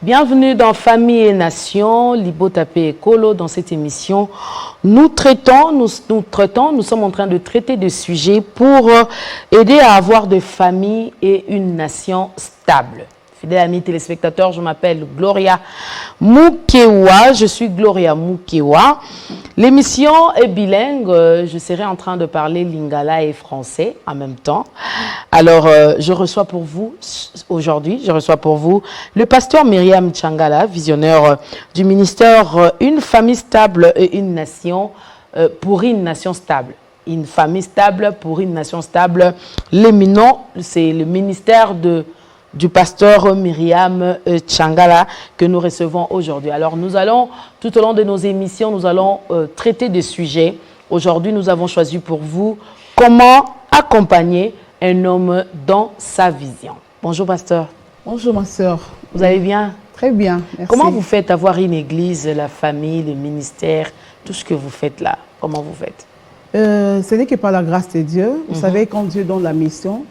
Bienvenue dans Famille et Nation, Libo Tapé Ekolo. Dans cette émission, nous sommes en train de traiter des sujets pour aider à avoir des familles et une nation stable. Fidèles amis téléspectateurs, je m'appelle Gloria Mukewa. Je suis Gloria Mukewa. L'émission est bilingue. Je serai en train de parler lingala et français en même temps. Alors, je reçois pour vous, aujourd'hui, le pasteur Myriam Tchangala, visionnaire du ministère Une famille stable et une nation pour une nation stable. Une famille stable pour une nation stable. L'éminent, c'est le ministère du pasteur Myriam Tchangala que nous recevons aujourd'hui. Alors nous allons, tout au long de nos émissions, nous allons traiter des sujets. Aujourd'hui, nous avons choisi pour vous comment accompagner un homme dans sa vision. Bonjour pasteur. Bonjour ma soeur. Vous allez bien? Très bien, merci. Comment vous faites avoir une église, la famille, le ministère, tout ce que vous faites là? Comment vous faites? Ce n'est que par la grâce de Dieu. Vous savez, quand Dieu donne la mission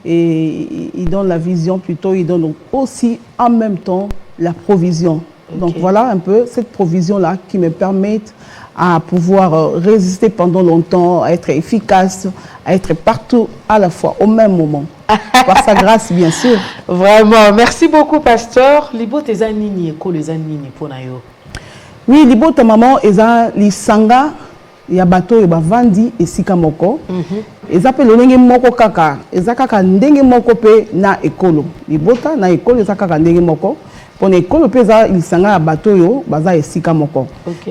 et il donne la vision plutôt, il donne aussi en même temps la provision. Donc voilà un peu cette provision-là qui me permet à pouvoir résister pendant longtemps, à être efficace, à être partout à la fois, au même moment. Par sa grâce, bien sûr. Vraiment. Merci beaucoup, pasteur. Libo teza nini eko les nini pona yo? Oui, libo ta maman eza lisanga ya bato ba vandi esika moko. Eza pe lolenge moko kaka. Eza kaka ndenge moko pe na ekolo. Libota na ekolo eza kaka ndenge moko. Pona ekolo pe eza lisanga ya bato yo baza esika moko.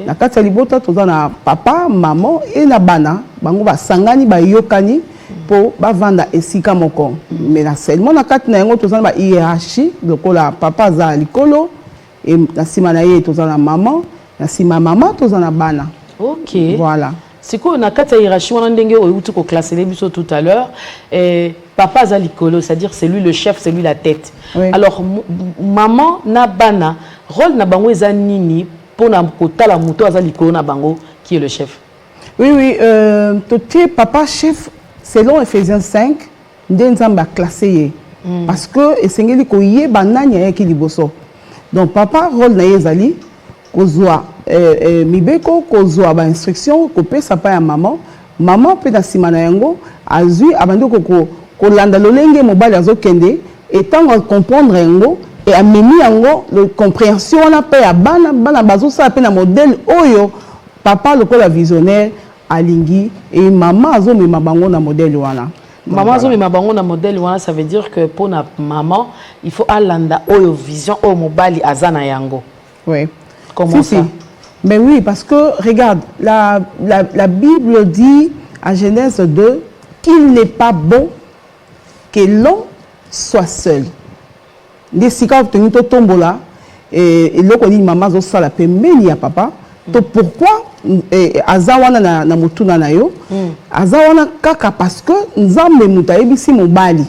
Na kati ya libota toza na papa, maman et na bana. Bango basangani ba yokani po ba vanda esika moko. Mais na seulement na kati na yango toza na ba hiérarchie. Lokola papa za likolo et na sima na ye toza na maman. Na sima maman toza na bana. Ok. Voilà. C'est quoi, on a quatre hiérarchies, on a ndenge ou ko classé les biso tout à l'heure. Papa zalikolo, c'est-à-dire c'est lui le chef, c'est lui la tête. Oui. Alors maman na bana, rôle na bango eza nini pour na kota la moto azalikolo na bango qui est le chef. Oui oui, toté papa chef selon Ephésiens 5, ndenzamba classé parce que esengeli ko yeba nani yaki liboso. Donc papa rôle na yezali kozwa mibeko kozwa ba instruction ko pesa pa ya maman pe na sima na yango azui abandi ko landa lolenge mobali azokende etango comprendre yango et amemi yango le compréhension na pe ya bana bazo sa pe na modèle oyo papa lokola visionnaire alingi et maman azomema bango na modèle wana. Maman azomema bango na modèle wana, ça veut dire que pour na maman il faut alanda oyo vision o mobali azana yango. Oui. Comment ça? Mais oui, parce que, regarde, la Bible dit à Genèse 2 qu'il n'est pas bon que l'homme soit seul. Les sika obtenu to tombola et l'autre dit maman zo sala pembeni ya papa. To pourquoi azawana na mutuna na yo? Azawana kaka parce que nzambe mutayebisi mobali.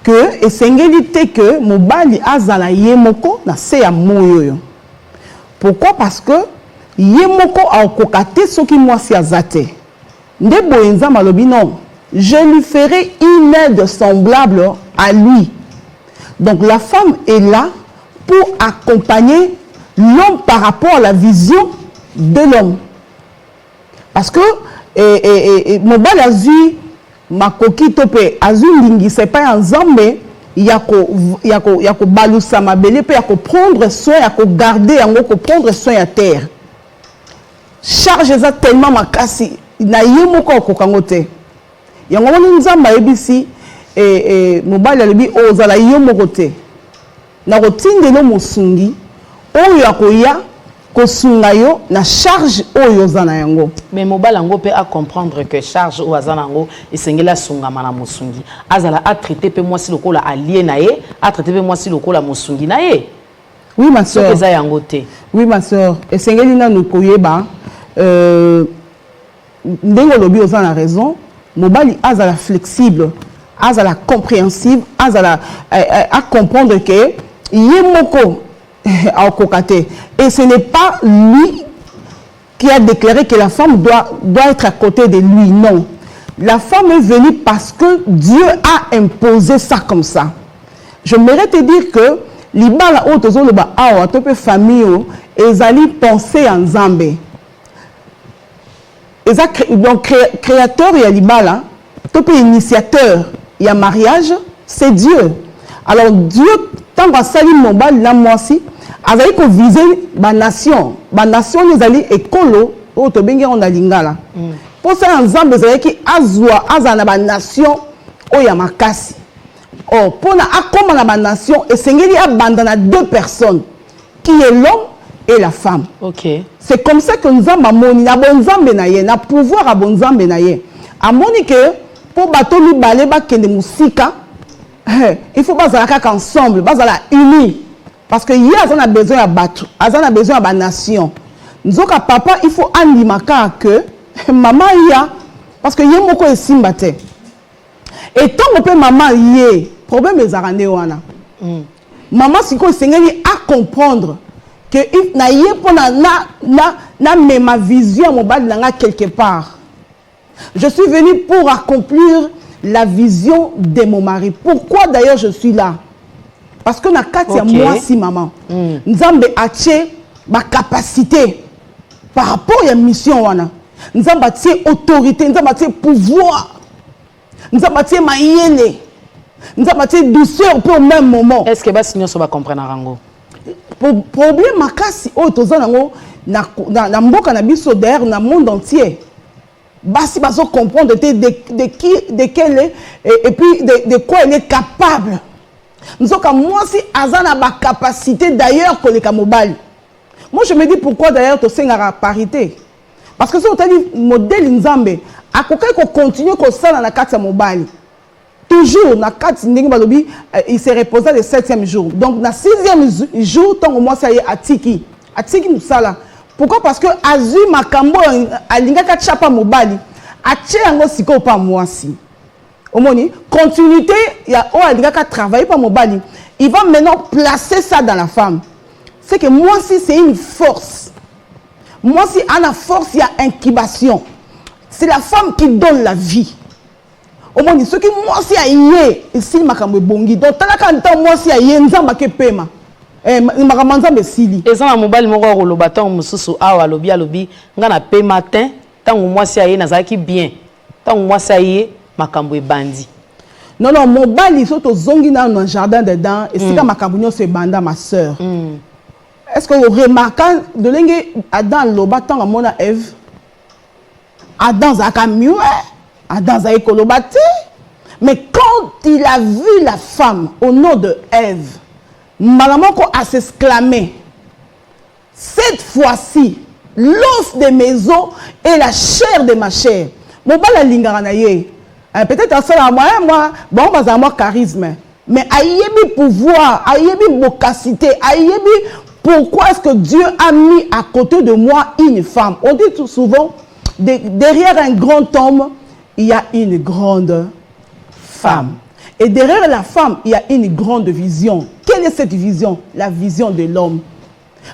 Que esengeli te que mobali azala yemoko na se ya moyo yo. Pourquoi? Parce que yemoko a kokate soki mwasi azate. Nde boyenza malobi non. Je lui ferai une aide semblable à lui. Donc la femme est là pour accompagner l'homme par rapport à la vision de l'homme. Parce que mobali azui makoki tope azui lingi c'est pas ensemble. Yako balusa mabele pe yako prendre soin yako garder yango ko prendre soin à terre. Charge ça tellement makasi na yemoko ko kangote. Yango woni nzamba ebisi mobali alobi ozala yemoko te. Na kotinde no musungi oyo yakoya kosunga yo na charge oyo zana yango. Mais mobali yango pe à comprendre que charge ou azana yango esengela sunga mana musungi. Azala a traiter pe moi si lokola allié na ye, a traiter pe moi si lokola musungi na ye. Oui ma sœur. Oui ma sœur, esengeli na no koyeba ndengo lobi ozana raison, mobali azala flexible, azala compréhensive, azala à comprendre que yemoko et ce n'est pas lui qui a déclaré que la femme doit être à côté de lui. Non. La femme est venue parce que Dieu a imposé ça comme ça. Je voudrais te dire que libala o tozoloba awa to pe famille o ezali penser en Nzambe. Donc créateur ya libala to pe initiateur ya mariage, c'est Dieu. Alors Dieu tant que sali mobali na mwasi azali ko viser ba nation ezali ekolo o to bengi on a lingala. Pour ça ensemble ezali ki azwa azana ba nation o ya makasi. Oh, pour na akoma na ba nation esengeli abandona deux personnes qui est l'homme et la femme. OK. C'est comme ça que nous avons moni na bon Nzambe na ye, na pouvoir à bon Nzambe na ye. Amoni que pour bato mi balé ba kende musika, il faut bazala kaka ensemble, bazala unis. Parce que hier on a besoin à bato, on a besoin à ba nation. Nzoka papa, il faut andimaka que maman ya parce que yé moko esimba te. Et tant que peut maman yé, problème les arane wana. Maman siko sengeli à comprendre que na yé pour na ma vision mon bal langa quelque part. Je suis venue pour accomplir la vision de mon mari. Pourquoi d'ailleurs je suis là? Parce que na katia moi si maman. Nzambe ache ma capacité par rapport à la mission wana. Nzambe ache autorité, nzambe ache pouvoir. Nzambe ache mayele. Nzambe ache douceur pour le même moment. Est-ce que basi nyonso ba comprendre rango? Problème makasi o tozana ngo na mboka na biso d'ailleurs na monde entier. Basi baso comprendre de quel est et puis de quoi il est capable. Nous sommes moi si azana ba capacité d'ailleurs que les kamobali. Moi je me dis pourquoi d'ailleurs to sengara parité. Parce que si on t'a dit modèle Nzambe, à quoi qu'on continue qu'on sala na kati ya mobali. Toujours na kati ndenge balobi il se reposa le 7e jour. Donc na 6e jour tant moi ça y est atiki musala. Pourquoi? Parce que azu makambo alinga ka chapa mobali. Ache yango siko pa mwasi. Omoni, continuité, il y a alinga ka travailler pa mobali. Il va maintenant placer ça dans la femme. C'est que moi si c'est une force. Moi si à la force il y a incubation. C'est la femme qui donne la vie. Omoni, ce qui moi si a yé, ici makambo bongi. Donc talaka nta moi si a yé nzamba ke pema. Makamanzambe sili. Et ça na mobile moko koloba tant mususu awa lobi nga na pe matin tant moi si aye nazaki bien. Tant moi si aye makambo ebandi. Non non mobile soto zongi na no jardin dedans et sika makambo nyonso ebanda ma sœur. Est-ce que vous remarquez de l'enge Adam loba tant mona Ève? Adam zaka mieux, Adam za ekoloba te. Mais quand il a vu la femme au nom de Ève, Malamoko a s'exclamé, cette fois-ci, l'os de mes os et la chair de ma chair. Mon bala lingaranaye. Peut-être à cela, moi, bon, bah, moi, charisme. Mais aïebi pouvoir, aïebi bocacité, aïebi pourquoi est-ce que Dieu a mis à côté de moi une femme? On dit tout souvent, derrière un grand homme, il y a une grande femme. Et derrière la femme, il y a une grande vision. Quelle est cette vision? La vision de l'homme.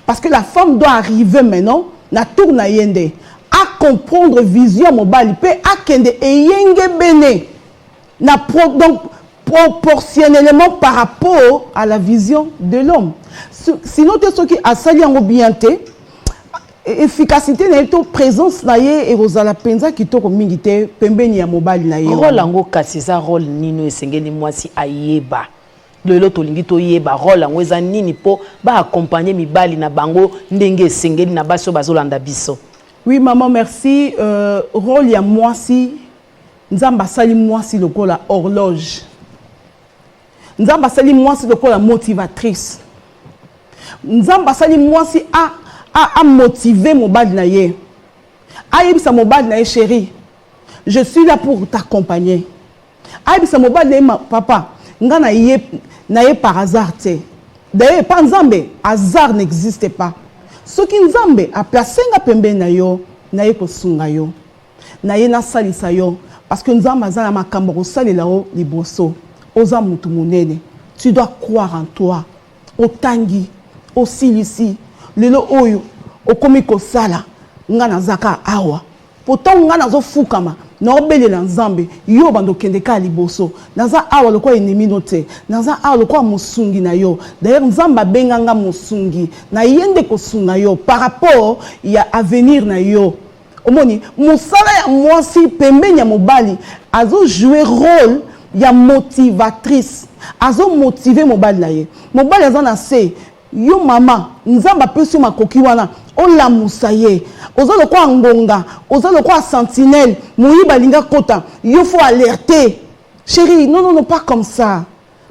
Parce que la femme doit arriver maintenant, na tourna yende, à comprendre vision mobile, à kende et yenge bene. Donc, proportionnellement par rapport à la vision de l'homme. Sinon, ce qui a sali en bienté, efficacité na to présence na ye et rozala penza ki to ko mingite pembeni ya mobali na ye. Rôle ngo kasi za rôle nino esengeli mwasi ayeba. Lelo to lingi to yeba rôle ngo eza nini po ba accompagner mibali na bango ndenge esengeli na baso bazolanda biso. Oui maman merci rôle ya mwasi nzamba sali mwasi lokola horloge. Nzamba sali mwasi lokola motivatrice. Nzamba sali mwasi a motivé mon bal na ye. Aïbisa mon bal na ye chérie. Je suis là pour t'accompagner. Aïbisa mon bal na ye papa. Nga na ye par hasard te. D'ailleurs pas Nzambe, hasard n'existe pas. Ce qui Nzambe a placé nga pembe na yo, na ye ko sunga yo. Na ye na salisa yo parce que Nzambe azana makambo ko salela o liboso. Oza mutu munene. Tu dois croire en toi. Otangi, osilisi. Lelo oyo okomi kosala nga nazaka awa pourtant nga nazo fukama Nobele na nzambe yo bando kende ka liboso naza awa lokwa ennemi note naza awa lokwa musungi na yo d'ailleurs nzamba benganga musungi na yende kosunga yo par rapport ya avenir na yo omoni musala ya mwasi pembeni ya mobali azo jouer rôle ya motivatrice azo motiver mobali na ye mobali aza na se yo mama nzamba pesi makoki wana ola musaye ozo lokwa ngonga ozo lokwa sentinelle moyiba linga kota yo faut alerter chérie non pas comme ça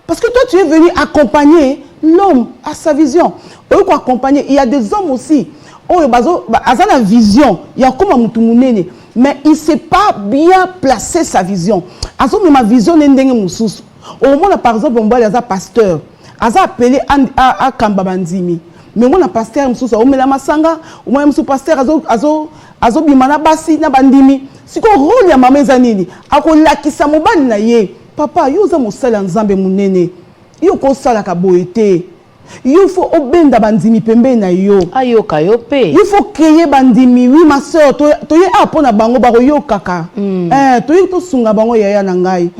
parce que toi tu es venu accompagner l'homme à sa vision ou quoi accompagner il y a des hommes aussi oh bazo azana vision ya koma mutu munene mais il sait pas bien placer sa vision azo ma vision ndenge mususu au moins par exemple on aza pasteur aza appelé à Kamba Bandimi mais on a pasteur mususu o mela masanga o moi mususu pasteur azo bimana basi na bandimi siko rôle ya mama ezanini akolakisa mobali na ye papa yo za mosala nzambe munene yo ko sala ka boete il faut obenda bandimi pembe na yo ayoka yo pe il faut créer bandimi oui ma sœur to ye apona bango ba yo kaka to ye to sunga bango yaya na ngai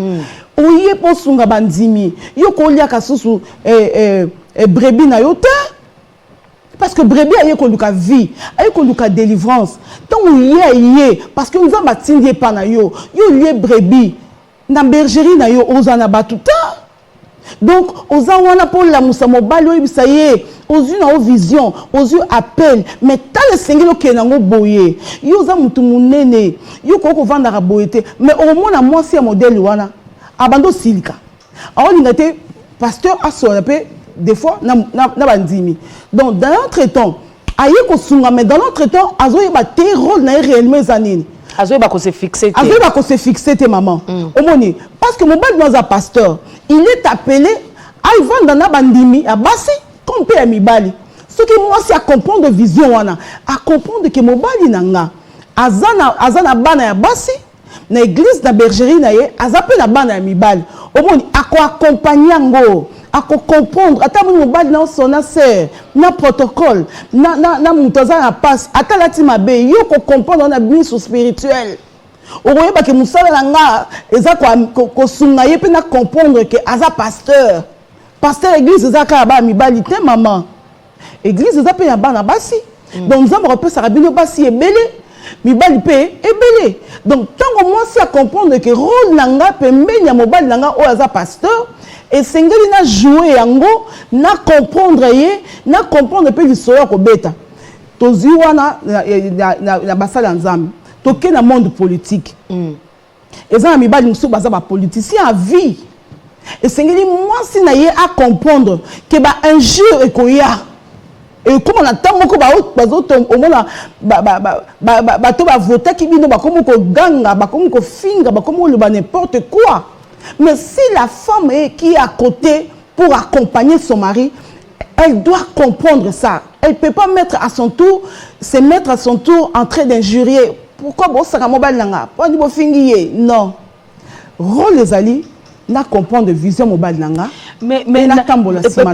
oye po sunga bandimi yo ko lia ka susu brebis na yo te parce que brebis aye ko luka vie aye ko luka délivrance tant ye parce que nous en batindie pa na yo lié brebis na bergerie na yo ozana batuta donc aux wana pour la musa mobali oyi bisaye aux yeux na vision aux yeux appel mais tant le sengelo ke nango boye yo za mutu munene yo ko vanda ka boyete mais au moins moi si modèle wana abando silika on ngate pasteur asorape des fois na bandimi donc dans notre temps aye ko sunga mais dans notre temps azoye ba te rôle na réellement zanini azoye ba ko se fixer te maman omoni parce que mon bal dans un pasteur il est appelé à vendre na bandimi à basi comme pe ya mibali ce qui moi c'est à comprendre vision wana à comprendre que mon bali nanga azana bana ya basi na église na bergerie na ye azape na bana ya mibali omoni ako accompagner ngo ako comprendre ata mon bali na sona sœur na protocole na mutoza na passe ata lati mabe yo ko comprendre na biso spirituel oye ba ke musala na nga eza ko sunga ye pe na comprendre que aza pasteur église eza ka ba mibali te maman église eza pe ya bana basi donc nzambe ko pesa rabino basi ebele mibali pe ebele donc tango moi si à comprendre que rôle nanga pe mbenya mobali nanga o aza pasteur et sengeli na jouer yango na comprendre ye na comprendre pe lisoya ko beta tozi wana na basala nzambe toke na monde politique et ça mibali musu baza ba politicien à vie et sengeli moi si na ye à comprendre que ba injure ekoya et comme on attend moko bazoto omona bato ba voter ki bino ba comme ko ganga ba comme ko finga ba comme le ba n'importe quoi mais si la femme qui est à côté pour accompagner son mari elle doit comprendre ça elle peut pas se mettre à son tour en train d'injurier pourquoi bon ça mobile nanga pas du fingier non rôle les alliés na comprendre vision mobile nanga mais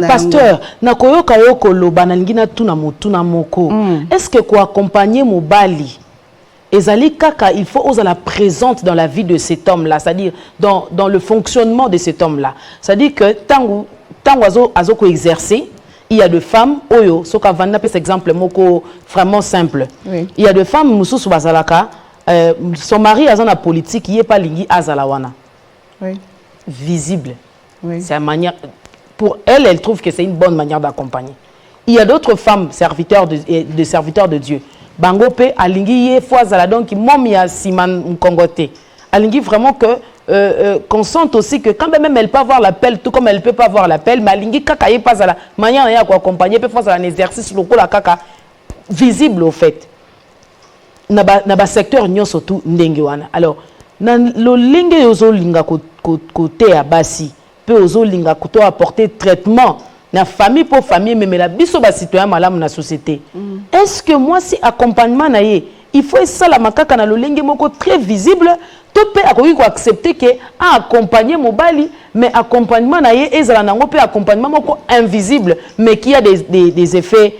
pasteur na koyoka yoko loba na ngina tuna motuna moko est-ce que ko accompagner mobali ezali kaka il faut oser la présente dans la vie de cet homme là c'est-à-dire dans le fonctionnement de cet homme là c'est-à-dire que tango azo ko exercer il y a des femmes oyo soka vanda par exemple moko vraiment simple oui. Il y a des femmes mususu bazalaka son mari azana politique il est pas lingi azalawana oui. Visible oui. C'est une manière pour elle elle trouve que c'est une bonne manière d'accompagner. Il y a d'autres femmes serviteurs de Dieu bango pe alingi ye fois zala donc mom ya siman kongote alingi vraiment que qu'on sente aussi que quand même elle peut avoir l'appel tout comme elle peut pas avoir l'appel mais alingi kaka ye pas la manière ya ko accompagner peut faire un exercice lokola kaka visible au fait na ba secteur nyo surtout ndenge wana alors na lo linge yozo linga côté ya basi peut ozo linga ko apporter traitement na famille pour famille mais la biso ba citoyen malamu na société est-ce que moi si accompagnement na ye il faut ça la makaka na lo linge moko très visible tout peut accepter que accompagner mobali mais accompagnement na ye ezala nango peut accompagnement moko invisible mais qui a des effets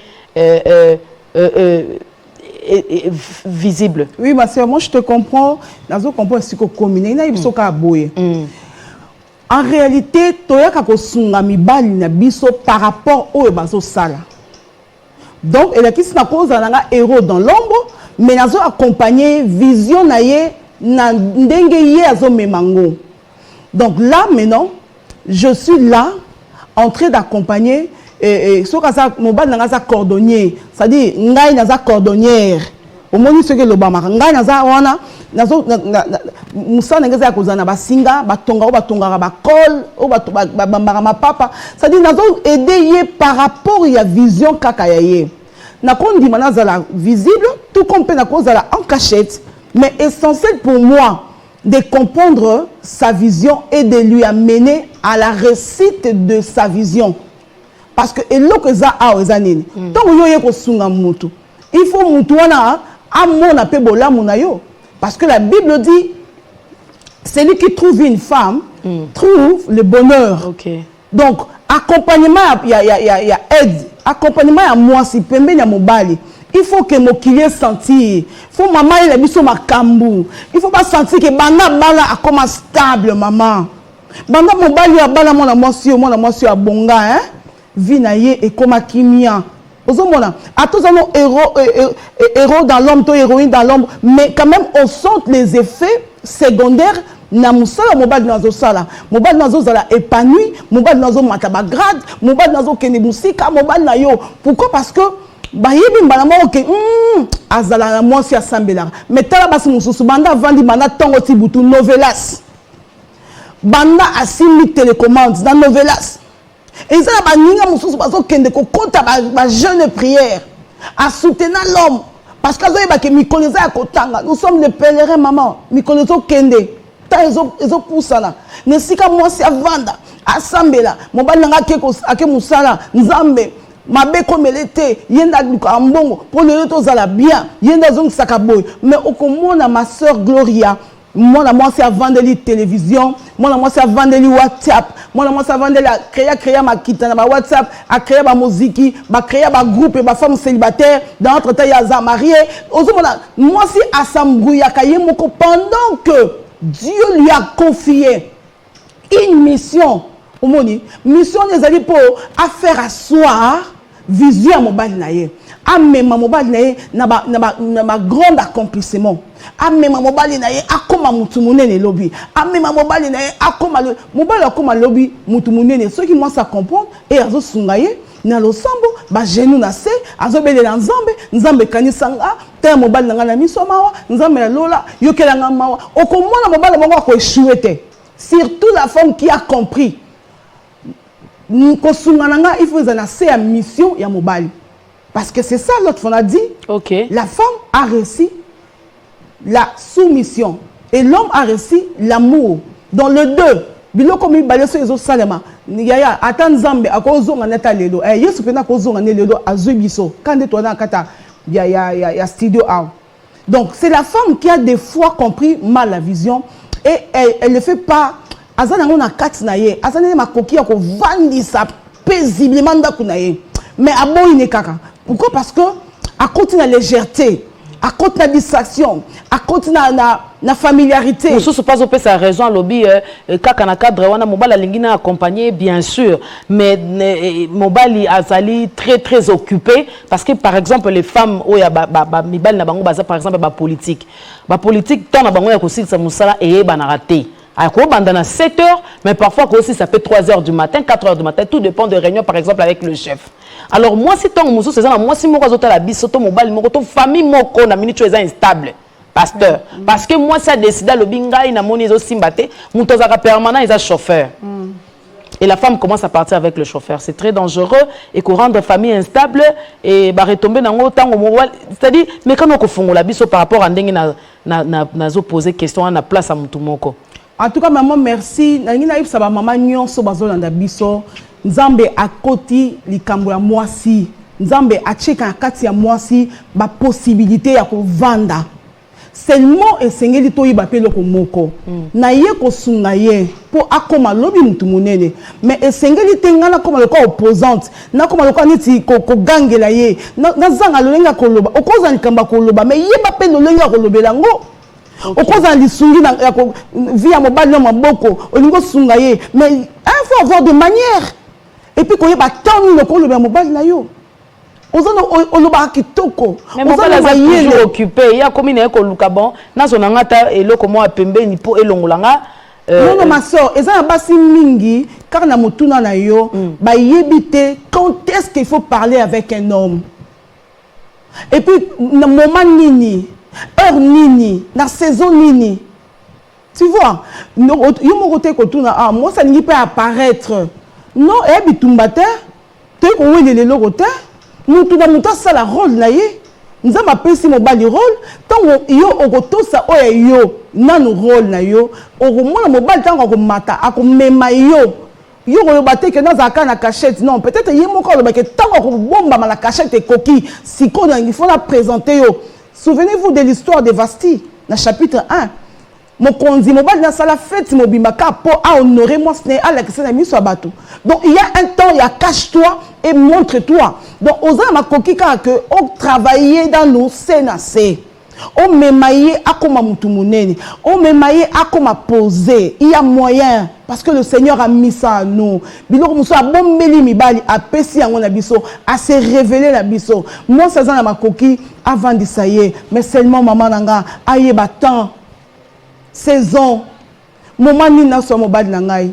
visible. Oui, ma soeur, moi je te comprends. Nazo comprends ce que commune. Il y a une chose en réalité, toyaka ko sunga mibali na biso par rapport au bazo sala. Donc, elle a qui s'na cause un héros dans l'ombre, mais nazo accompagné vision naie na ndenge ye azo memango. Donc là maintenant, je suis là en train d'accompagner ce que mobile naza cordonnier, c'est-à-dire ngai naza cordonnière. Au moins ce que le bama ngai naza wana nazo musa nengeza kozana basinga batonga batonga ba col o bambara mapapa, c'est-à-dire nazo aider par rapport à vision kaka yaye. Na kondi manaza la visible, tout comme peut na cause la en cachette, mais essentiel pour moi de comprendre sa vision et de lui amener à la réussite de sa vision. Parce que que ça a aux années. Tant que ko sunga mutu, il faut mutu wana amona pe bola munayo. Parce que la Bible dit celui qui trouve une femme trouve le bonheur. Okay. Donc accompagnement il y a aide, accompagnement à moi si pembe ya mobali. Il faut que mon client sentir. Il faut maman il a mis sur ma cambou. Il faut pas sentir que bana bala a comme stable maman. Bana mobali a bala mon amour a bonga hein. Vinaye et comme kimia. Ozomona. À tous nos héros dans l'homme, to héroïne dans l'homme, mais quand même on sent les effets secondaires. Na musala mobile nazo sala mobile nazo zala épanoui mobile nazo mataba grade mobile nazo kene musika mobile na yo. Pourquoi? Parce que bayebi mbalama oke azala na mwasi asambela mais tala basi mususu banda vandi banda tongo tibutu novelas banda asimi télécommande dans novelas et ça ba ninga mususu bazo kende ko kota ba jeune prière à soutenir l'homme parce que azoyeba ke mikoleza ya kotanga. Nous sommes les pèlerins maman mikolezo kende ta ezo pusana nesika mwasi avanda asambela mobali nga ake musala nzambe mabe komelete yenda duka mbongo pour le to zala bien yenda zong sakaboy. Mais okomona ma sœur Gloria moi c'est à vendre la télévision, moi c'est à vendre le WhatsApp, moi c'est à vendre la créer ma kitana ma WhatsApp, à créer ma musique, à créer ma groupe et ma femme célibataire dans notre temps ya marié. Moi c'est à Sambouya Kayemoko pendant que Dieu lui a confié une mission. Mission des alliés pour faire asseoir vision à mobile naye. Amé ma mobile naye na ma grand accomplissement. Amé ma mobile naye akoma mutumunene lobby. Amé ma mobile naye akoma le mobile akoma lobby mutumunene. Ceux qui moi ça comprendre et azo sungaye na losambo ba genou na se azo bele na nzambe nzambe kanisanga ta mobile na ngana miso mawa nzambe la lola yokela nga mawa okomona mobile mongo ko échouer. Surtout la femme qui a compris. Il faut lancer la mission ya mobile. Parce que c'est ça l'autre on a dit. Okay. La femme a réussi la soumission et l'homme a réussi l'amour. Dans le deux, bilo comme il balé sur les autres salema. Yaya atan zambe akozo nganeta lelo. Yesu pena kozo ngane lelo azubiso. Quand de toi dans kata ya studio out. Donc c'est la femme qui a des fois compris mal la vision et elle ne fait pas. Azana ngona kati na ye azana ma koki ya ko vandisa paisiblement ndaku na ye mais aboyi ne kaka. Pourquoi? Parce que à côté de la légèreté, à côté de la distraction, à côté de la familiarité. Pour ce pas opé sa raison lobby kaka na cadre wana mobile lingina accompagné bien sûr mais mobile azali très occupé parce que par exemple les femmes oya mibali na bango baza par exemple ba politique tant na bango ya ko silisa musala et ba na raté. À quoi bandana 7 heures, mais parfois aussi ça peut 3 heures du matin, 4 heures du matin, tout dépend de réunions par exemple avec le chef. Alors moi si ton musu c'est ça, moi si moi zota la bisoto mobile moko famille moko na minute est instable. Pasteur, parce que moi ça décide le binga ina moni zo simbate, muto zaka permanent ils a chauffeur. Et la femme commence à partir avec le chauffeur. C'est très dangereux et qu'on rend la famille instable et bah retomber dans autant au mobile. C'est-à-dire mais quand on fait la biso par rapport à ndenge na zo poser question na place à mutu moko. En tout cas, maman, merci. Nangina ça va maman nyonso bazolanda biso. Nzambe akoti likambo ya mwasi. Nzambe acheka kati ya mwasi ba possibilité ya ko vanda. seulement esengeli to yiba pe loko moko na ye ko sunga ye po akoma lobi mutu munene mais esengeli tengana koma loko opposante na koma loko niti ko gangela ye na zanga lolenga koloba okoza nkamba koloba mais yeba pe lolenga kolobela ngo okoza lisungi na via mobile na maboko olingo sunga ye mais il faut avoir de manière et puis ko yeba tanu loko lobela mobile na yo. Mais mobile est toujours occupé. Il y a comme une école Lukabon. Dans son angata et le comment à Pembe ni po et l'ongolanga. Non ma soeur, ils ont basi mingi car na mutuna na yo ba yebite quand est-ce qu'il faut parler avec un homme. Et puis na moment nini, heure nini, na saison nini. Tu vois, yo mo côté ko tuna ah moi ça n'y peut apparaître. Non, et bitumbate, te ko wele le logote. Nous tout ça la rôle na ye nous avons appelé si mobile rôle tant yo okoto sa oya yo nanu rôle na yo okomona mobile tant ko mata akomema yo ko baté que dans aka na cachette non peut-être yé moko lo ba que tant ko bomba na cachette et coquille siko il faut la présenter yo. Souvenez-vous de l'histoire de Vasti dans chapitre 1. Mon conduit mobile dans la fête mobimaka pour honorer moi ce n'est à l'accès à miso bateau. Donc il y a un temps, il y a cache-toi et montre-toi. Donc aux ma coquille que on travailler dans nos CNAC. On m'émaillé à comme mutu munene. On m'émaillé à comme poser. Il y a moyen parce que le Seigneur a mis ça à nous. Biloko muso a bon meli mibali a pesi en on abisso à se révéler la bisso. Moi ça dans ma coquille avant de ça y est mais seulement maman nanga aye batan saison moment ni na so mobile na ngai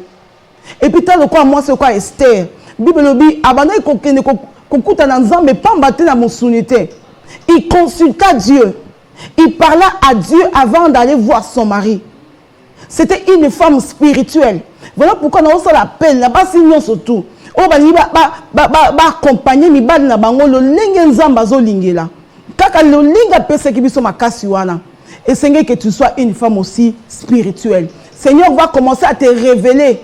et puis tant quoi moi c'est quoi Esther bible lobi abana ko kene ko kuta na nzambe pamba te na monsunité il consulta Dieu il parla à Dieu avant d'aller voir son mari. C'était une femme spirituelle. Voilà pourquoi on a l'appel là bas sinon surtout o ba ni ba accompagner mi bad na bango lo lenge nzamba zo lingela kaka lo linga pese ki biso makasi wana. Et Seigneur, que tu sois une femme aussi spirituelle. Seigneur va commencer à te révéler.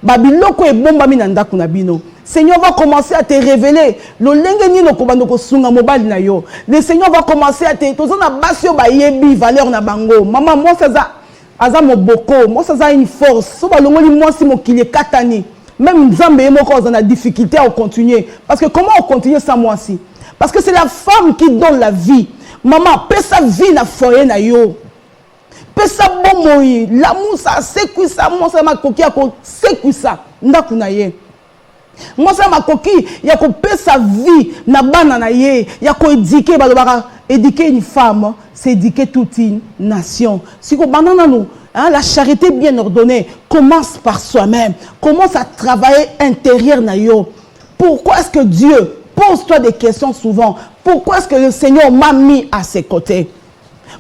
Babiloko e bomba minanda kunabino. Seigneur va commencer à te révéler. Le lengeni no kobando ko sunga mobile na yo. Le Seigneur va commencer à te tozana basio ba yebi valeur na bango. Maman moi ça aza moboko, moi ça une force. So ba longoli moi si mo kile katani. Même Nzambe e moko on a difficulté à continuer parce que comment on continue sans moi si? Parce que c'est la femme qui donne la vie. Maman, paie sa vie na foyer na yo. Paie sa bon moi. L'amour ça c'est quoi ça? Moi ça ma coquille c'est quoi ça? Ndaku na ye. Moi ça ma coquille, il y a ko paie sa vie na bana na ye. Il y a ko éduquer éduquer une femme, c'est éduquer toute une nation. Si ko banana nous, hein, la charité bien ordonnée commence par soi-même. Commence à travailler intérieur na yo. Pourquoi est-ce que Dieu pose-toi des questions souvent. Pourquoi est-ce que le Seigneur m'a mis à ses côtés?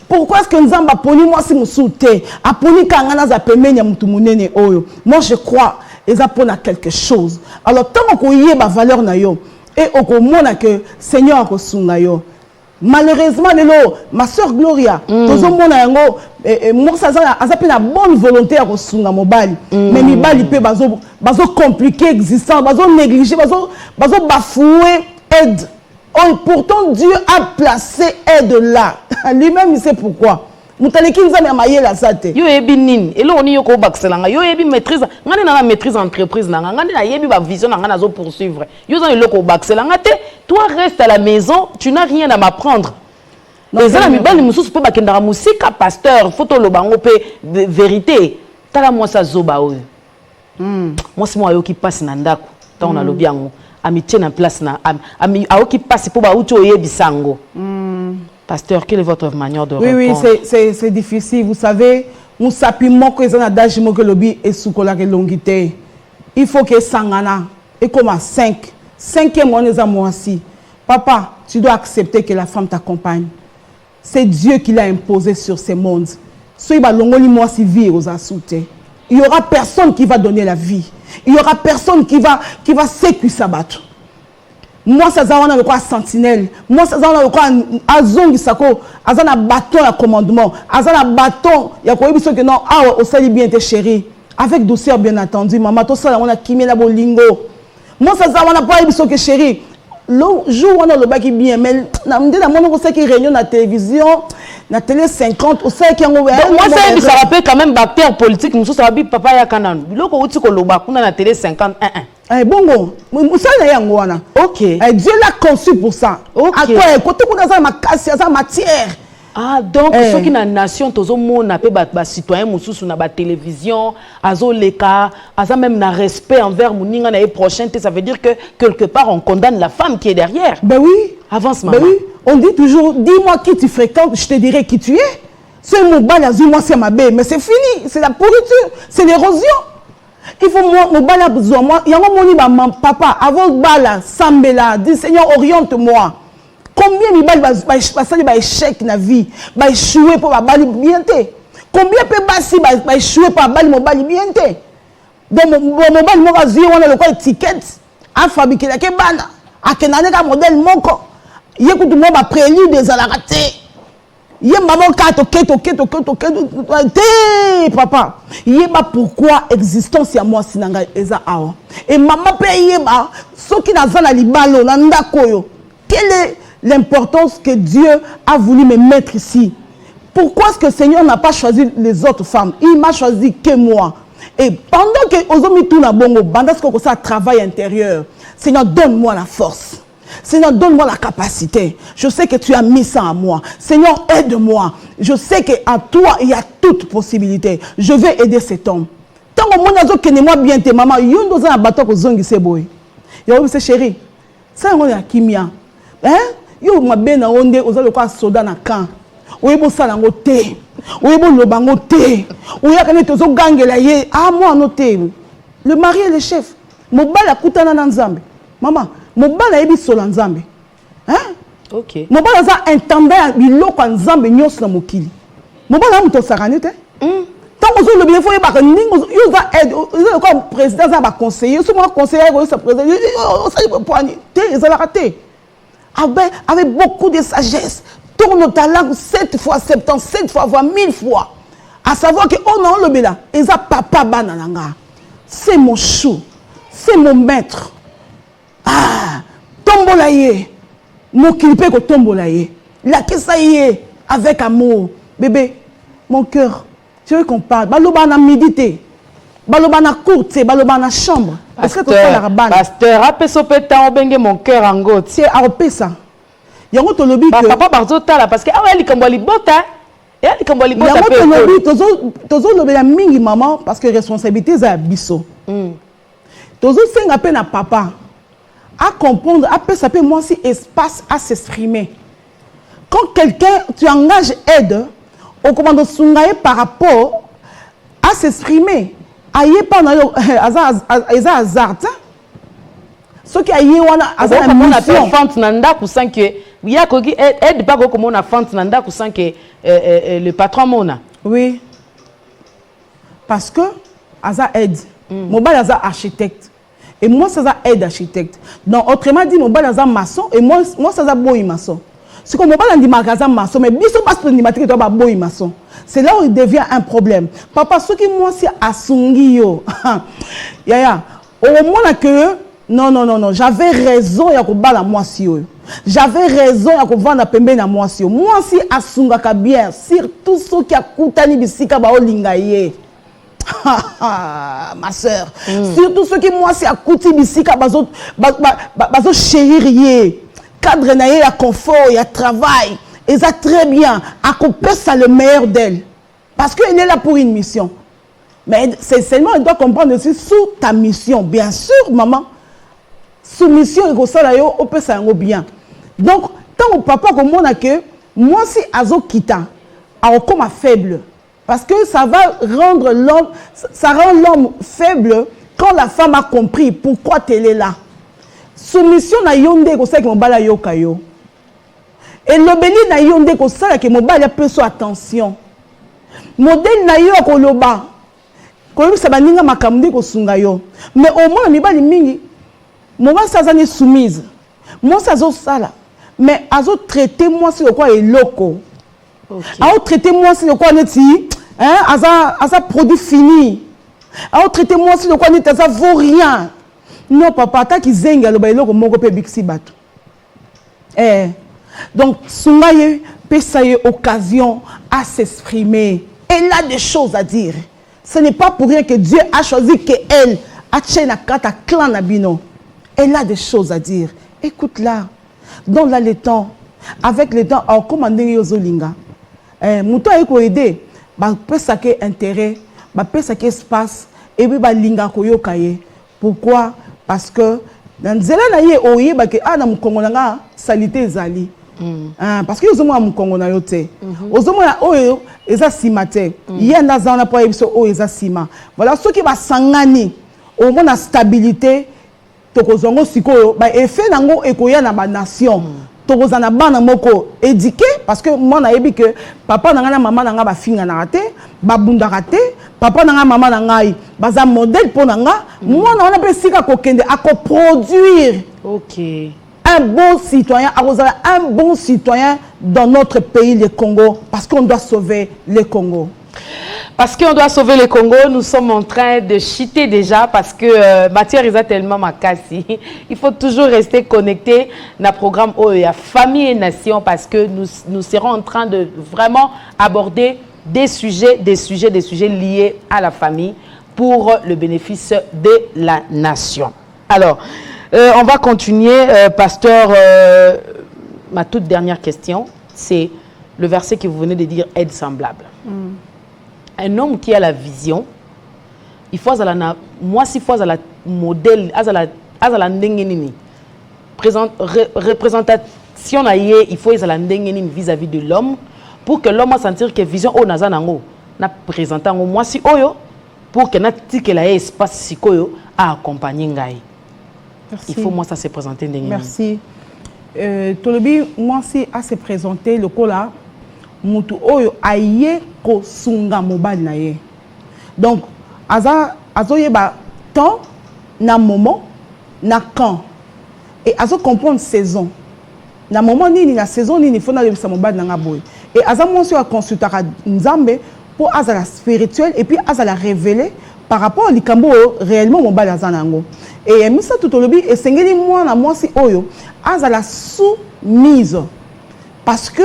Pourquoi est-ce que nous avons appelé moi si nous soutenons? Appelé kangana za pemenya mutu munene oyo. Moi je crois ils apprennent à quelque chose. Alors tant qu'on y a valeur na yo et au komona que Seigneur ko sunga yo. Malheureusement ma sœur Gloria tozo mona yango moi ça a la bonne volonté à ko sunga mobile mais mibali pe bazo compliqué existant bazo négliger bazo bafouer aide. Oh, pourtant Dieu a placé aide là. Lui-même il sait pourquoi. Mutaleki nzambe amaye la sate. Yo yebi nini? Elo oni yo ko bakselanga. Yo yebi maîtrise. Ngani na maîtrise entreprise nanga. Ngani na yebi ba vision nanga nazo poursuivre. Yo zan elo ko bakselanga te. Toi reste à la maison, tu n'as rien à m'apprendre. Les amis bali mususu pe bakendara musika pasteur, photo lo bango pe vérité. Tala moi ça zoba oyo. Moi c'est moi yo qui passe na ndako. Ta on a lobi yango. Amitié en place na ami aoki passe pour ba uti oyebisango. Pasteur, quelle est votre manière de répondre? Oui, c'est difficile. Vous savez, nous sapimons que les adages que lobby et sous la longité. Il faut que sangana et comme à 5. 5e on est à moi aussi. Papa, tu dois accepter que la femme t'accompagne. C'est Dieu qui l'a imposé sur ces mondes. Soyez longoli moi si vie aux assoutes. Il y aura personne qui va donner la vie. Il y aura personne qui va sécu sabattre. Moi ça zawana le quoi sentinelle. Moi ça zawana le quoi azongi sako, azana bâton à commandement, azana bâton, il y a quoi biso que non ah au sali bien tes chéri. Avec douceur bien entendu, maman to ça on a kimé la bolingo. Moi ça zawana pas biso que chéri. Le jour on a le baki bien mais na m'dé na mon ko qui réunion na télévision na télé 50 au sein qui ont moi ça rappelle quand même bactère politique nous ça va papa ya kananu biloko uti ko loba kuna na télé 50 bongo musala yango wana OK Dieu l'a conçu pour ça à quoi côté kuna za makasi za matière. Ah donc ceux qui na nation tozo mona pe ba citoyen mususu na ba télévision azo leka aza même na respect envers muninga na prochain ça veut dire que quelque part on condamne la femme qui est derrière. Ben oui, avance maman. Ben oui, on dit toujours dis-moi qui tu fréquentes, je te dirai qui tu es. C'est mon bal moi c'est ma belle mais c'est fini, c'est la pourriture, c'est l'érosion. Il faut moi mon bal besoin moi yango moni ba papa avant bala sambela dit Seigneur oriente-moi. Combien de balles va échec na vie, va échouer pour la balle bien té. Combien peut passer va échouer pour la balle mon balle bien té. Donc mon balle mon azui on a le quoi étiquette à fabriquer la kebana à kenane ka modèle moko. Yécoute moi ba prélude des ala raté. Yé maman ka toqué papa. Yé ba pourquoi existence ya moi sinanga eza awa. Et maman paye ba ceux qui na zana libalo na ndakoyo. Quelle est l'importance que Dieu a voulu me mettre ici? Pourquoi est-ce que le Seigneur n'a pas choisi les autres femmes? Il m'a choisi que moi. Et pendant que Ozomi tourne à Bongo, pendant que ça travail intérieur, Seigneur, donne-moi la force. Seigneur, donne-moi la capacité. Je sais que tu as mis ça en moi. Seigneur, aide-moi. Je sais qu'en toi, il y a toute possibilité. Je vais aider cet homme. Tant que moi bien tes maman, yon dans un bateau que zongi c'est boy. Yo c'est chéri. Ça on a kimia. Hein? Yo mabe na onde ozalo kwa soda na camp. Oyebo sala ngo te. Oyebo loba ngo te. Oyaka ne tozo gangela ye. Ah moi noté. Le mari est le chef. Mobala kutana na Nzambe. Maman, mobala yebi sola Nzambe. Hein? OK. Mobala za intendant biloko Nzambe nyos na mokili. Mobala muto sakane te. Tant que vous le bien faut pas ningo yo za aide comme président za ba conseiller, so moi conseiller ko sa président. Ça il poigner. Te ils ont raté. Avec beaucoup de sagesse, tourne ta langue 7 fois 70, 7 fois, voire 1000 fois. À savoir que, oh non, le béla, et ça papa banananga. C'est mon chou, c'est mon maître. Ah, tombolaye, mon kilipé ko tombolaye. La kesaye, avec amour. Bébé, mon cœur, tu veux qu'on parle? Balobana méditer. Balobana courte, balobana chambre. Est-ce que tu as la rabane? Pasteur, apesopeta obenge mon cœur en gote. C'est arpé ça. Yango to lobi que papa barzota là parce que ah elle kambali bota. Elle kambali bota. Yango to lobi tozo lobi la mingi maman parce que responsabilité za biso. Tozo senga pe na papa. À comprendre, à ça peut moi aussi espace à s'exprimer. Quand quelqu'un tu engages aide, on commande sungaye par rapport à s'exprimer. Aïe pas na yo hasard ce qui aïe wana azana comment on appelle fente nanda kusan que ya koki aide pas comment on a fente nanda kusan que le patron mona oui parce que aza aide mon bal aza architecte et moi ça aide architecte donc autrement dit mon bal aza maçon et moi ça boy maçon c'est comme mon bal andi magasin maçon mais biso pas de nimatique to ba boy maçon. C'est là où il devient un problème. Papa, ce qui moi c'est asungi yo. Yaya, au moment que non, j'avais raison ya ko bala moi si yo. J'avais raison ya ko vendre pembe na moi si yo. Moi si asunga ka bien, surtout ceux qui a kutani bisika ba olinga ye. Ma sœur, surtout ceux qui moi si a kuti bisika bazo chérir ye. Cadre na ye ya confort, ya travail. Et ça très bien, à couper ça le meilleur d'elle. Parce qu'elle est là pour une mission. Mais c'est seulement, elle doit comprendre aussi sous ta mission. Bien sûr, maman. Sous mission, on peut ça bien. Donc, tant que papa, comme on a que, moi si azo kita, alors comme faible. Parce que ça va rendre l'homme, ça rend l'homme faible quand la femme a compris pourquoi elle est là. Soumission na yonde ko sa ki mobala yoka yo. Et le béni na yonde ko sa ki mobala peu so attention. Modèle na yo ko loba. Ko sa baninga makamde ko sunga yo. Mais au moins mibali mingi moi ça zani soumise. Moi ça zo sala. Mais azo traiter moi c'est quoi et loco. A traiter moi c'est quoi neti hein asa produit fini. A traiter moi c'est quoi neti ça vaut rien. Non papa ta ki zenga lo ba eloko moko pe biksi bato. Donc sungaye ça y est occasion à s'exprimer. Elle a des choses à dire. Ce n'est pas pour rien que Dieu a choisi qu'elle a clan Nabino. Elle a des choses à dire. Écoute-la. Donne-la le temps. Avec le temps, en commandant Yozolinga. Mouton a aidé. Peut ça qui intérêt, peut ça qui espace, et puis linga koyo kaye. Pourquoi? Parce que dans zela na ye oye ba ke ana mukongo nga salité zali. Parce que ozomo mukongo na yote. Ozomo ya oyo eza simate. Yenda za na po ebiso oyo eza sima. Voilà ceux qui va sangani au moins la stabilité tokozongo sikoyo ba effet nango ekoya na ba nation. Tokozana bana moko éduqué parce que moi na yebi que papa na ngana maman na nga ba finga na raté ba bunda raté papa na nga maman na ngai baza modèle pour na nga moi na ona pe sika ko kende a ko produire un bon citoyen dans notre pays le Congo parce qu'on doit sauver le Congo. Parce qu'on doit sauver le Congo, nous sommes en train de chuter déjà parce que matière est tellement makasi. Il faut toujours rester connecté dans le programme OEA, Famille et Nation, parce que nous serons en train de vraiment aborder des sujets liés à la famille pour le bénéfice de la nation. Alors, on va continuer, pasteur. Ma toute dernière question, c'est le verset que vous venez de dire, aide semblable. Un homme qui a la vision, il faut moi si faut la modèle, la ndengenini. Représentation il faut la ndengenini vis-à-vis de l'homme pour que l'homme sentir que vision o nazanango na présentant moi si oyo pour que na tike la espace sikoyo a accompagner ngai. Il faut moi ça se présenter ndengenini. Merci. Tolobi moi si a se présenter le cola mutu oyo aye ko sunga mobile na ye. Donc azoye ba temps na moment na quand et azo comprendre saison na moment nini na saison nini faut na le sa mobile na nga boy et azamo sur consulter nzambe pour azala spirituel et puis azala révéler par rapport à likambo réellement mobile azanango et misa tutolobi et sengeli moi na moi si oyo azala soumise parce que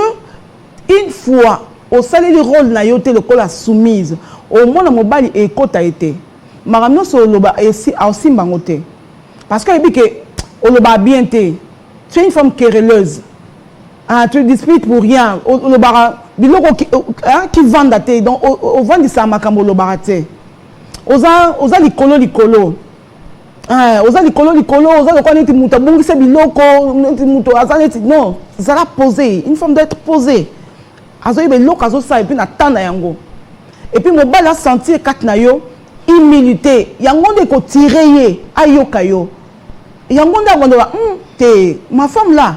une fois au salaire du rôle na yote le col la soumise au moins la mobile et côte a été maramno sur le bas et si aussi bangote parce que il dit que on le bas bien tu es une femme querelleuse tu disputes pour rien le bar biloko qui vend daté donc au vend ça makambo le baraté oza likolo oza le connait muta bongi se biloko muto azaleti non ça la poser une femme doit être posée azoyi beloko azosa et puis na tana yango et puis mobile a sentir kat na yo humilité yango de ko tirer ye ayoka yo yango nda te ma femme là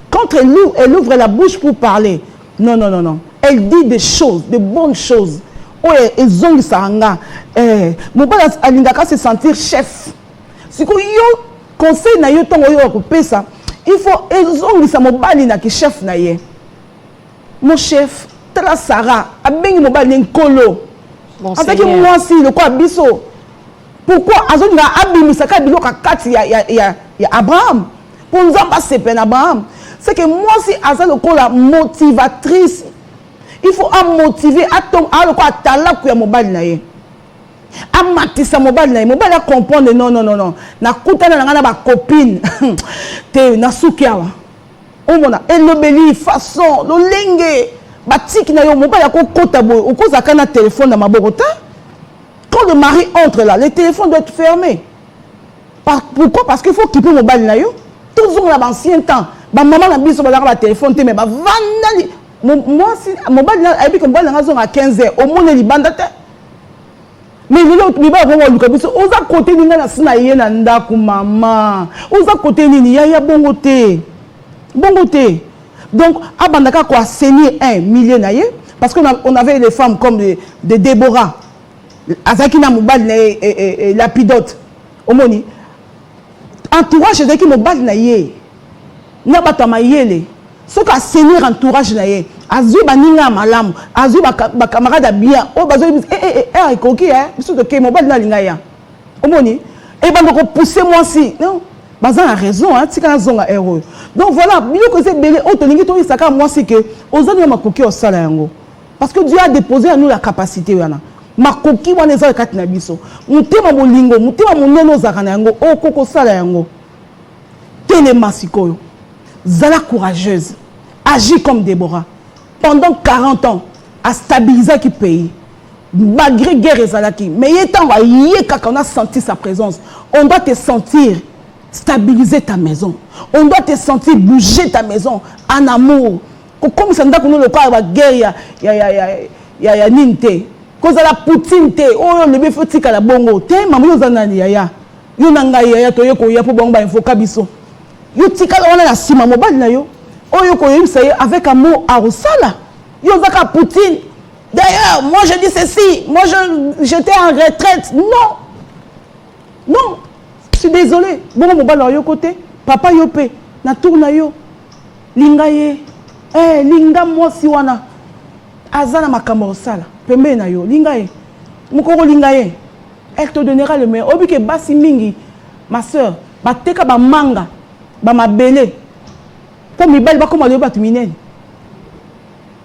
quand elle ouvre la bouche pour parler non elle dit des choses de bonnes choses oh ezongi sanga mobile alingaka se sentir chef siko yo conseil na yo tongo yo ko pesa il faut ezongi sa mobile na ki chef na ye. Mon chef, Tala Sarah, a bien mobile nkolo. En fait que moi aussi le quoi biso. Pourquoi azonga abimisaka biloko kati ya Abraham. Pour nous en passer peine Abraham. C'est que moi aussi azal le quoi la motivatrice. Il faut motiver à le quoi talak ya mobile na ye. Amatisa mobile na ye. Mobile a comprendre non. Na kutana na ba copine. Te na sukiawa. Et le beli façon le lingue batik na yo mobile ko kota boy o ko zakana téléphone na mabota quand le mari entre là le téléphone doit être fermé pourquoi parce qu'il faut quitter mobile na yo toujours dans l'ancien temps ba maman na biso ba la téléphone te mais ba vandali moi si mobile na ebi ko mobile na zonga 15h au monde libanda te mais l'autre mi ba ko luka biso oza côté ninga na sina ye na ndaku mama oza côté nini ya bongo te. Donc, Abandaka quoi assainir 1 million parce qu'on avait les femmes comme de Déborah, Azakina Moubal et Lapidote, Omoni. Entourage de qui Moubal naye, Nabatama yele, ce qu'a assainir entourage naye, Azu baninga malam, Azu ba camarade bien, oh bazo koki hein, biso de ke Moubal na lingaya, Omoni. Et ben donc pousser moi aussi, non. Baza a raison, hein, tika zonga héros. Donc voilà, biloko c'est belé, otolingi to isaka moi c'est que ozana makoki au sala yango. Parce que Dieu a déposé à nous la capacité yana. Makoki wana eza kati na biso. Mutema molingo, mutema moneno zakana yango, okoko sala yango. Telema sikoyo. Zala courageuse. Agis comme Déborah. Pendant 40 ans, à stabiliser qui pays. Malgré guerre et zalaki. Mais quand on a senti sa présence, on doit te sentir stabiliser ta maison. On doit te sentir bouger ta maison en amour. Comme ça, nous le cas de guerre, il y a ninte. Cause la poutine te, oh le befo tika la bongo te, maman zanani yaya. Yo nanga yaya to yo ko ya pour bongo info kabiso. Yo tika la wana na sima mobile na yo. Oh yo ko yim saye avec amour à Rosala. Yo zaka poutine. D'ailleurs, moi je dis ceci, moi j'étais en retraite. Non. Non. Je suis désolé. Bon mobile na yo côté, papa yo pe, na tourna yo. Linga ye. Eh linga moi si wana. Azana makambo Rosala. Pembe na yo, linga ye. Mukoro linga ye. Elle te donnera le meilleur. Obi ke basi mingi, ma soeur, ba teka ba manga, ba mabele. Pour mi belle ba koma le ba tuminene.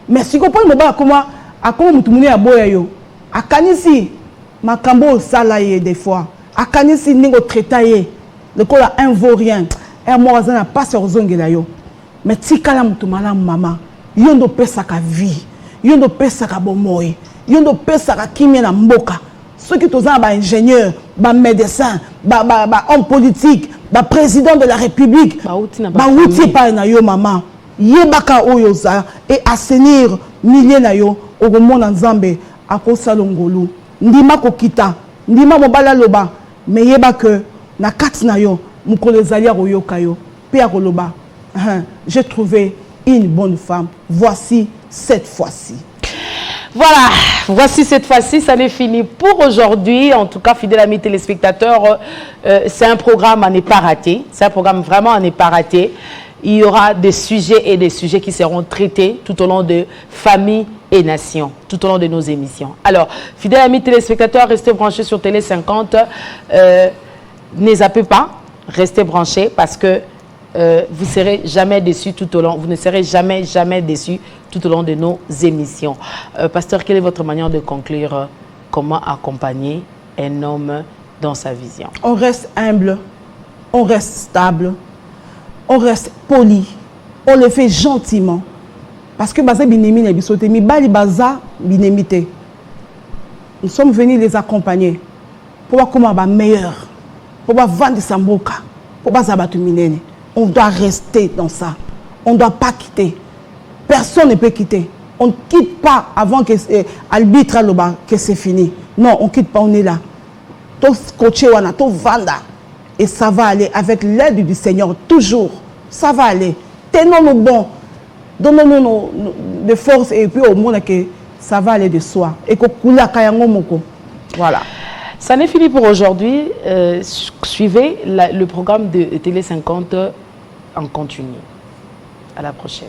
Mais si ko pour mo ba koma akoma mutumune ya boya yo. Akanisi makambo sala ye des fois. Akanisi ningo traita ye. Le kola un vaut rien. Et moi azana pas sur zongela yo. Mais tikala mutumala mama. Yondo pesa ka vie. Yondo pesa ka bomoy. Yondo pesa ka kimia na mboka. Ceux qui sont ingénieurs, médecins, hommes politiques, président de la République, outil par na yo maman, yebaka oyoza et assainir milliers na yo au monde en Zambie à Kosalongolo. Ndima kokita, ndima mobala loba, mais yebaka na kat na yo mukole zalia oyoka yo, pe akoloba. J'ai trouvé une bonne femme. Voici cette fois-ci. Voilà, voici cette fois-ci, ça n'est fini pour aujourd'hui. En tout cas, fidèles amis téléspectateurs, c'est un programme à ne pas rater. C'est un programme vraiment à ne pas rater. Il y aura des sujets et des sujets qui seront traités tout au long de Famille et Nation, tout au long de nos émissions. Alors, fidèles amis téléspectateurs, restez branchés sur Télé 50. Ne zappez pas, restez branchés parce que vous serez jamais déçus tout au long, vous ne serez jamais déçus tout au long de nos émissions. Pasteur, quelle est votre manière de conclure comment accompagner un homme dans sa vision? On reste humble, on reste stable, on reste poli, on le fait gentiment. Parce que baza binemi na bisote mi bali baza binemite. Nous sommes venus les accompagner pour voir comment va meilleur, pour voir vendre samboka, pour voir zabatu minene. On doit rester dans ça. On ne doit pas quitter. Personne ne peut quitter. On ne quitte pas avant que l'arbitre que c'est fini. Non, on ne quitte pas, on est là. Tout coaché, tout vanda. Et ça va aller avec l'aide du Seigneur, toujours. Ça va aller. Tenons-nous bons. Donnons-nous de force et puis au monde que ça va aller de soi. Et que voilà. Ça n'est fini pour aujourd'hui. Suivez le programme de Télé 50 en continu. À la prochaine.